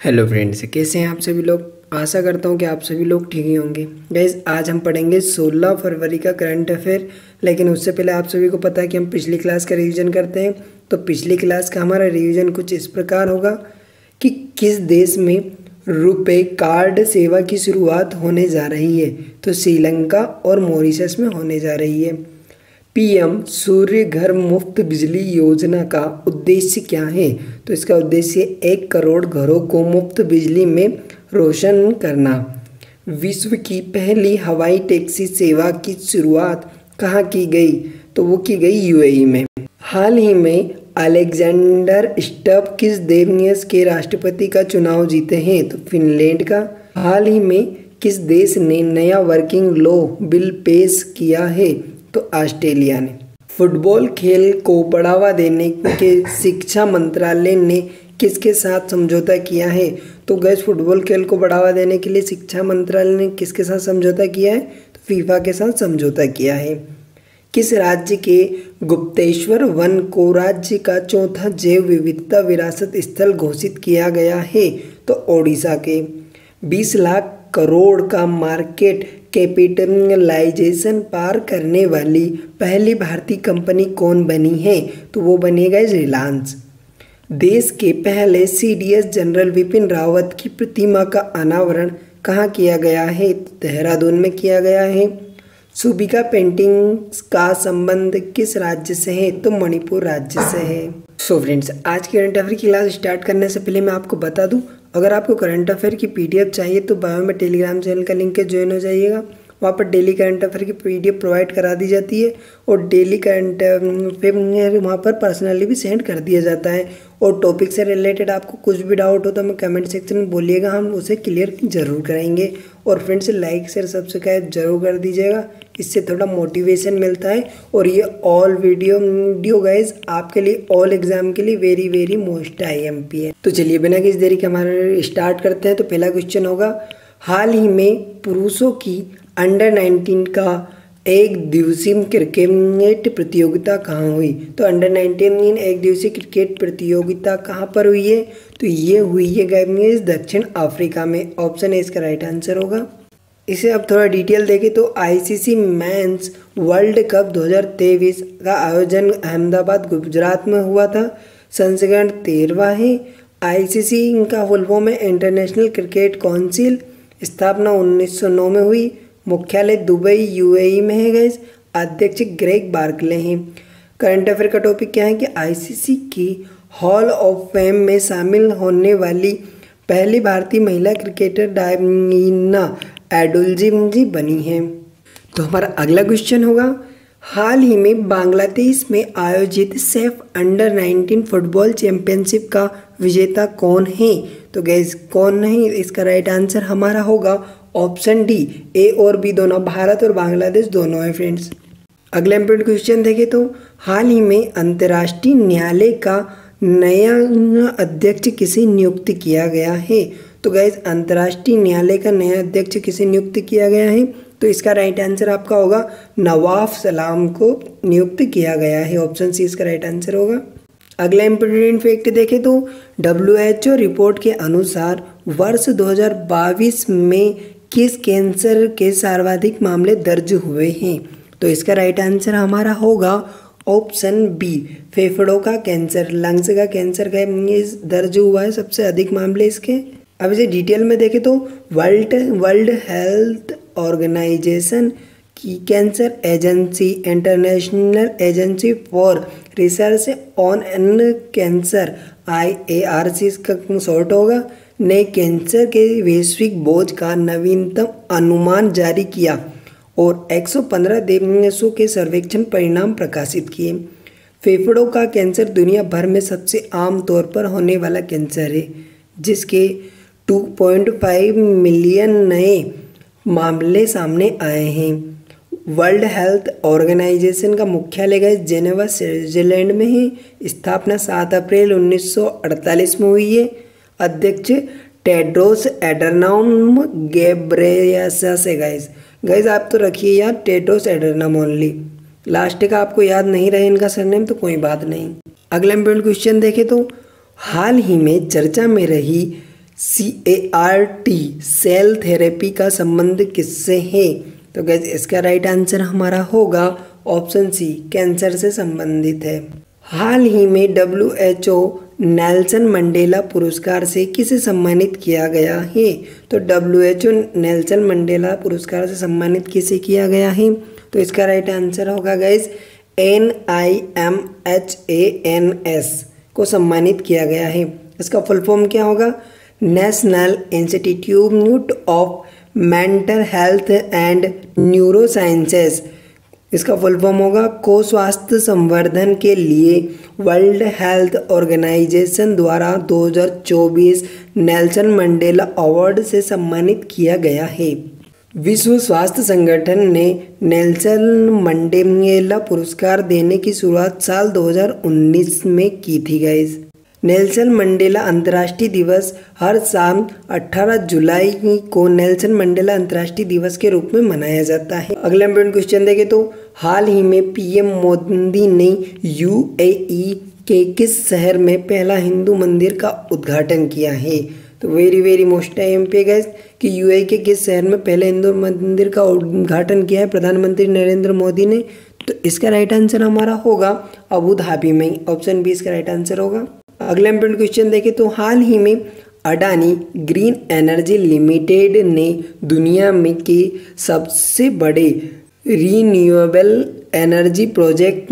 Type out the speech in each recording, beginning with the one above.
Hello friends, कैसे हैं आप सभी लोग। आशा करता हूं कि आप सभी लोग ठीक ही होंगे। गाइस, आज हम पढ़ेंगे 16 फरवरी का करंट अफेयर। लेकिन उससे पहले आप सभी को पता है कि हम पिछली क्लास का रिवीजन करते हैं। तो पिछली क्लास का हमारा रिवीजन कुछ इस प्रकार होगा कि किस देश में रुपे कार्ड सेवा की शुरुआत होने जा रही है। तो श्रीलंका और मॉरिशस में होने जा रही है। पीएम सूर्य घर मुफ्त बिजली योजना का उद्देश्य क्या है। तो इसका उद्देश्य 1 करोड़ घरों को मुफ्त बिजली में रोशन करना। विश्व की पहली हवाई टैक्सी सेवा की शुरुआत कहाँ की गई। तो वो की गई यूएई में। हाल ही में अलेक्जेंडर स्टब किस देश के राष्ट्रपति का चुनाव जीते हैं। तो फिनलैंड का। हाल ही में किस देश ने नया वर्किंग लॉ बिल पेश किया है। तो ऑस्ट्रेलिया ने। फुटबॉल खेल को बढ़ावा देने के शिक्षा मंत्रालय ने किसके साथ समझौता किया है। तो गैस, फुटबॉल खेल को बढ़ावा देने के लिए शिक्षा मंत्रालय ने किसके साथ समझौता किया है। तो फीफा के साथ समझौता किया है। किस राज्य के गुप्तेश्वर वन को राज्य का चौथा जैव विविधता विरासत स्थल घोषित किया गया है। तो ओडिशा के। 20 लाख करोड़ का मार्केट कैपिटलाइजेशन पार करने वाली पहली भारतीय कंपनी कौन बनी है। तो वो बनेगा रिलायंस। देश के पहले सीडीएस जनरल विपिन रावत की प्रतिमा का अनावरण कहाँ किया गया है। देहरादून में किया गया है। सुबिका पेंटिंग्स का संबंध किस राज्य से है। तो मणिपुर राज्य से है। सो फ्रेंड्स, आज की करंट अफेयर की क्लास स्टार्ट करने से पहले मैं आपको बता दूं, अगर आपको करंट अफेयर की पीडीएफ चाहिए तो बायो में टेलीग्राम चैनल का लिंक है, ज्वाइन हो जाइएगा। वहाँ पर डेली करंट अफेयर की पीडीएफ प्रोवाइड करा दी जाती है और डेली करंट अफेयर वहाँ पर पर्सनली भी सेंड कर दिया जाता है। और टॉपिक से रिलेटेड आपको कुछ भी डाउट हो तो हमें कमेंट सेक्शन में बोलिएगा, हम उसे क्लियर जरूर कराएंगे। और फ्रेंड्स, लाइक शेयर सब्सक्राइब जरूर कर दीजिएगा, इससे थोड़ा मोटिवेशन मिलता है। और ये ऑल वीडियो गाइज आपके लिए ऑल एग्जाम के लिए वेरी वेरी मोस्ट आईएमपी है। तो चलिए बिना किसी देरी के हमारे स्टार्ट करते हैं। तो पहला क्वेश्चन होगा, हाल ही में पुरुषों की अंडर 19 का एक दिवसीय क्रिकेट प्रतियोगिता कहाँ हुई। तो अंडर 19 एक दिवसीय क्रिकेट प्रतियोगिता कहाँ पर हुई है। तो ये हुई है गाइस दक्षिण अफ्रीका में। ऑप्शन ए इसका राइट आंसर होगा। इसे अब थोड़ा डिटेल देखें तो आईसीसी मेंस वर्ल्ड कप 2023 का आयोजन अहमदाबाद गुजरात में हुआ था। संस्करण 13वां है। आईसीसी का फुल फॉर्म है इंटरनेशनल क्रिकेट काउंसिल। स्थापना 1909 में हुई। मुख्यालय दुबई यूएई में है गाइस। अध्यक्ष ग्रेग बार्कले हैं। करंट अफेयर का टॉपिक क्या है कि आईसीसी की हॉल ऑफ फेम में शामिल होने वाली पहली भारतीय महिला क्रिकेटर डायना एडुल्जी बनी है। तो हमारा अगला क्वेश्चन होगा, हाल ही में बांग्लादेश में आयोजित सेफ अंडर 19 फुटबॉल चैंपियनशिप का विजेता कौन है। तो गैस कौन नहीं, इसका राइट आंसर हमारा होगा ऑप्शन डी, ए और बी दोनों, भारत और बांग्लादेश दोनों है फ्रेंड्स। अगला इंपॉर्टेंट क्वेश्चन देखें तो हाल ही में अंतर्राष्ट्रीय न्यायालय का नया अध्यक्ष किसे नियुक्त किया गया है। तो गाइस, अंतर्राष्ट्रीय न्यायालय का नया अध्यक्ष किसे नियुक्त किया गया है। तो इसका राइट आंसर आपका होगा नवाफ सलाम को नियुक्त किया गया है। ऑप्शन सी इसका राइट आंसर होगा। अगला इंपॉर्टेंट फैक्ट देखें तो WHO रिपोर्ट के अनुसार वर्ष 2022 में किस कैंसर के सर्वाधिक मामले दर्ज हुए हैं। तो इसका राइट आंसर हमारा होगा ऑप्शन बी, फेफड़ों का कैंसर, लंग्स का कैंसर का दर्ज हुआ है सबसे अधिक मामले इसके। अब इसे डिटेल में देखें तो वर्ल्ड हेल्थ ऑर्गेनाइजेशन की cancer agency, international agency for research on an cancer, IARC का शॉर्ट होगा, ने कैंसर के वैश्विक बोझ का नवीनतम अनुमान जारी किया और 115 देशों के सर्वेक्षण परिणाम प्रकाशित किए। फेफड़ों का कैंसर दुनिया भर में सबसे आम तौर पर होने वाला कैंसर है, जिसके 2.5 मिलियन नए मामले सामने आए हैं। वर्ल्ड हेल्थ ऑर्गेनाइजेशन का मुख्यालय गाइस जेनेवा स्विट्जरलैंड में है। स्थापना 7 अप्रैल 1948 में हुई है। अध्यक्ष टेड्रोस एडरनॉम गेब्रेयेसस है गाइस आप तो रखिए यार टेड्रोस एडरनॉम ओनली, लास्ट का आपको याद नहीं रहे इनका सरनेम तो कोई बात नहीं। अगला इंपॉर्टेंट क्वेश्चन देखें तो हाल ही में चर्चा में रही CAR-T सेल थेरेपी का संबंध किससे है? तो गाइस इसका राइट आंसर हमारा होगा ऑप्शन सी, कैंसर से संबंधित है। हाल ही में WHO नेल्सन मंडेला पुरस्कार से किसे सम्मानित किया गया है? तो WHO नेल्सन मंडेला पुरस्कार से सम्मानित किसे किया गया है? तो इसका राइट आंसर होगा गाइस NIMHANS को सम्मानित किया गया है। इसका फुल फॉर्म क्या होगा? National institute of mental health and neuro sciences. इसका फुल फॉर्म होगा को स्वास्थ्य संवर्धन के लिए वर्ल्ड हेल्थ ऑर्गेनाइजेशन द्वारा 2024 नेल्सन मंडेला अवार्ड से सम्मानित किया गया है। विश्व स्वास्थ्य संगठन ने नेल्सन मंडेला पुरस्कार देने की शुरुआत साल 2019 में की थी गाइस। नेल्सन मंडेला अंतर्राष्ट्रीय दिवस हर साल 18 जुलाई को नेल्सन मंडेला अंतर्राष्ट्रीय दिवस के रूप में मनाया जाता है। अगला इंपॉर्टेंट क्वेश्चन देखें तो हाल ही में PM मोदी ने UAE के किस शहर में पहला हिंदू मंदिर का उद्घाटन किया है? तो वेरी मोस्ट IMP गाइस कि UAE के किस शहर में पहले हिंदू मंदिर का उद्घाटन किया है प्रधानमंत्री नरेंद्र मोदी ने? तो इसका राइट आंसर हमारा होगा अबू धाबी में, ऑप्शन बी इसका राइट आंसर होगा। अगला इंपॉर्टेंट क्वेश्चन देखें तो हाल ही में अडानी ग्रीन एनर्जी लिमिटेड ने दुनिया में के सबसे बड़े रीन्यूएबल एनर्जी प्रोजेक्ट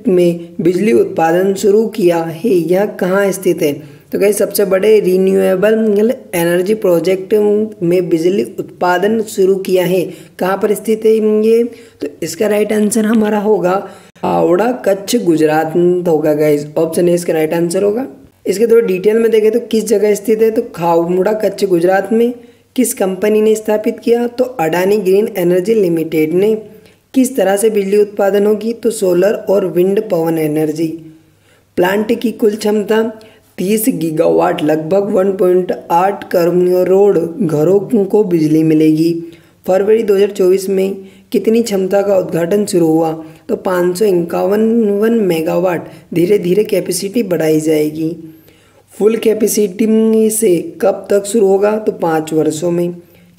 में बिजली उत्पादन शुरू किया है। यह कहाँ स्थित है? तो गाइस सबसे बड़े रीन्यूएबल एनर्जी प्रोजेक्ट में बिजली उत्पादन शुरू किया है, कहाँ पर स्थित है ये? तो इसका राइट आंसर हमारा होगा हावड़ा कच्छ गुजरात होगा गाइस, ऑप्शन ए इसका राइट आंसर होगा। इसके थोड़ा डिटेल में देखें तो किस जगह स्थित है? तो हावड़ा कच्छ गुजरात में। किस कंपनी ने स्थापित किया? तो अडानी ग्रीन एनर्जी लिमिटेड ने। किस तरह से बिजली उत्पादन होगी? तो सोलर और विंड पवन एनर्जी। प्लांट की कुल क्षमता 30 गीगावाट, लगभग 1.8 करोड़ घरों को बिजली मिलेगी। फरवरी 2024 में कितनी क्षमता का उद्घाटन शुरू हुआ? तो 551 मेगावाट। धीरे धीरे कैपेसिटी बढ़ाई जाएगी। फुल कैपेसिटी से कब तक शुरू होगा? तो 5 वर्षों में।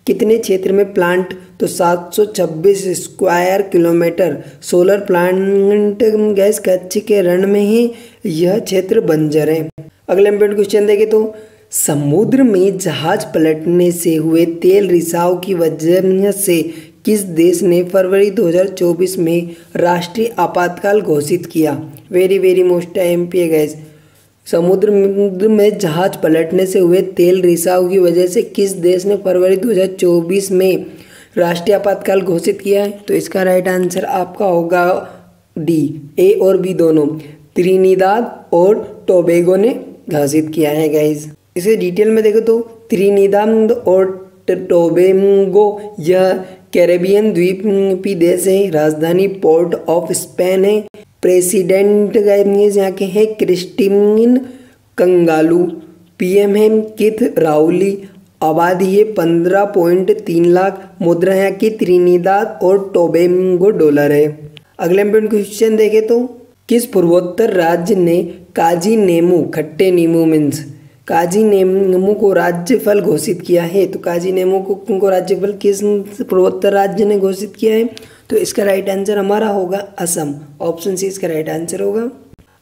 कितने क्षेत्र में प्लांट? तो 726 square kilometre. Solar plant gas Kutch के रण में ही यह क्षेत्र बंजर है। अगला इंपॉर्टेंट क्वेश्चन देखें तो समुद्र में जहाज पलटने से हुए तेल रिसाव की वजह से किस देश ने फरवरी 2024 में राष्ट्रीय आपातकाल घोषित किया? वेरी मोस्ट IMP है गाइस। समुद्र में जहाज पलटने से हुए तेल रिसाव की वजह से किस देश ने फरवरी 2024 में राष्ट्रीय आपातकाल घोषित किया है? तो इसका राइट आंसर आपका होगा डी, ए और बी दोनों। त्रिनिदाद और टोबैगो ने घोषित किया है गाइस। इसे डिटेल में देखो तो त्रिनिदाद और टोबैगो यह कैरेबियन द्वीपी देश है। राजधानी पोर्ट ऑफ स्पेन है। प्रेसिडेंट यहाँ के हैं क्रिस्टीन कंगालू। PM है किथ राउली। आबादी है 15.3 लाख। मुद्रा यहाँ की त्रिनिदाद और टोबैगो डॉलर है। अगले इंपॉर्टेंट क्वेश्चन देखें तो किस पूर्वोत्तर राज्य ने काजी नेमू, खट्टे नींबू मीन्स काजी नेमू को राज्य फल घोषित किया है? तो काजी नेमू को राज्य फल किस पूर्वोत्तर राज्य ने घोषित किया है? तो इसका राइट आंसर हमारा होगा असम, ऑप्शन सी इसका राइट आंसर होगा।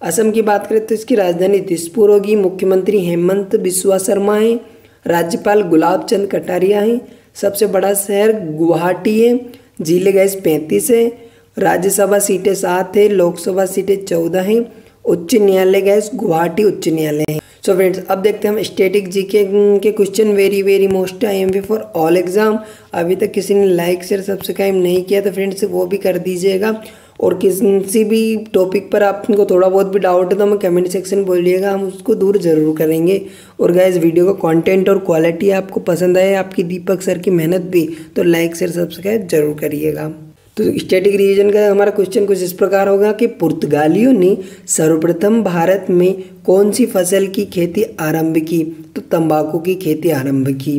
असम की बात करें तो इसकी राजधानी दिसपुर होगी। मुख्यमंत्री हेमंत बिस्वा शर्मा है। राज्यपाल गुलाब चंद कटारिया है। सबसे बड़ा शहर गुवाहाटी है। जिले गैस 35 है। राज्यसभा सीटें 7 है। लोकसभा सीटें 14 हैं। उच्च न्यायालय गैस गुवाहाटी उच्च न्यायालय है। सो फ्रेंड्स अब देखते हैं हम स्टैटिक जीके के question. Very most IMP for all exam. अभी तक किसी ने लाइक शेयर सब्सक्राइब नहीं किया तो फ्रेंड्स वो भी कर दीजिएगा। और किसी भी टॉपिक पर आपको थोड़ा बहुत भी डाउट है तो हमें कमेंट सेक्शन बोलिएगा, हम उसको दूर जरूर करेंगे। और गाइस वीडियो का कंटेंट और क्वालिटी आपको पसंद आए, आपकी दीपक सर की मेहनत भी, तो लाइक शेयर सब्सक्राइब जरूर करिएगा। तो स्टैटिक रिवीजन का हमारा क्वेश्चन कुछ इस प्रकार होगा कि पुर्तगालियों ने सर्वप्रथम भारत में कौन सी फसल की खेती आरंभ की? तो तंबाकू की खेती आरंभ की।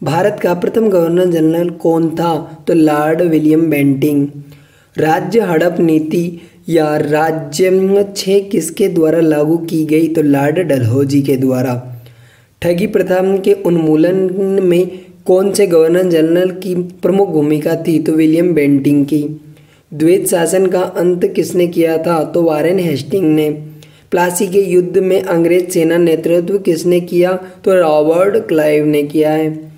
भारत का प्रथम गवर्नर जनरल कौन था? तो लॉर्ड विलियम बेंटिंग। राज्य हड़प नीति या राज्य 6 किसके द्वारा लागू की गई? तो लॉर्ड डलहौजी के द्वारा। ठगी प्रथा के उन्मूलन में कौन से गवर्नर जनरल की प्रमुख भूमिका थी? तो विलियम बेंटिंग की। द्वैत शासन का अंत किसने किया था? तो वारेन हेस्टिंग ने। प्लासी के युद्ध में अंग्रेज सेना नेतृत्व किसने किया? तो रॉबर्ट क्लाइव ने किया है।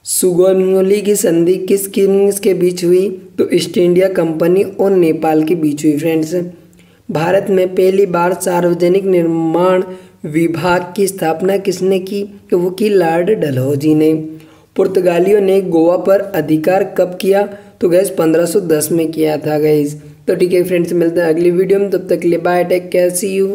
सुगोली की संधि किस किंग्स के बीच हुई? तो ईस्ट इंडिया कंपनी और नेपाल के बीच हुई फ्रेंड्स। भारत में पहली बार सार्वजनिक निर्माण विभाग की स्थापना किसने की? तो वो की लॉर्ड डलहौजी ने। पुर्तगालियों ने गोवा पर अधिकार कब किया? तो गैस 1510 में किया था गैस। तो ठीक है फ्रेंड्स, मिलते हैं अगली वीडियो में, तब तक के लिए bye, take care, see you.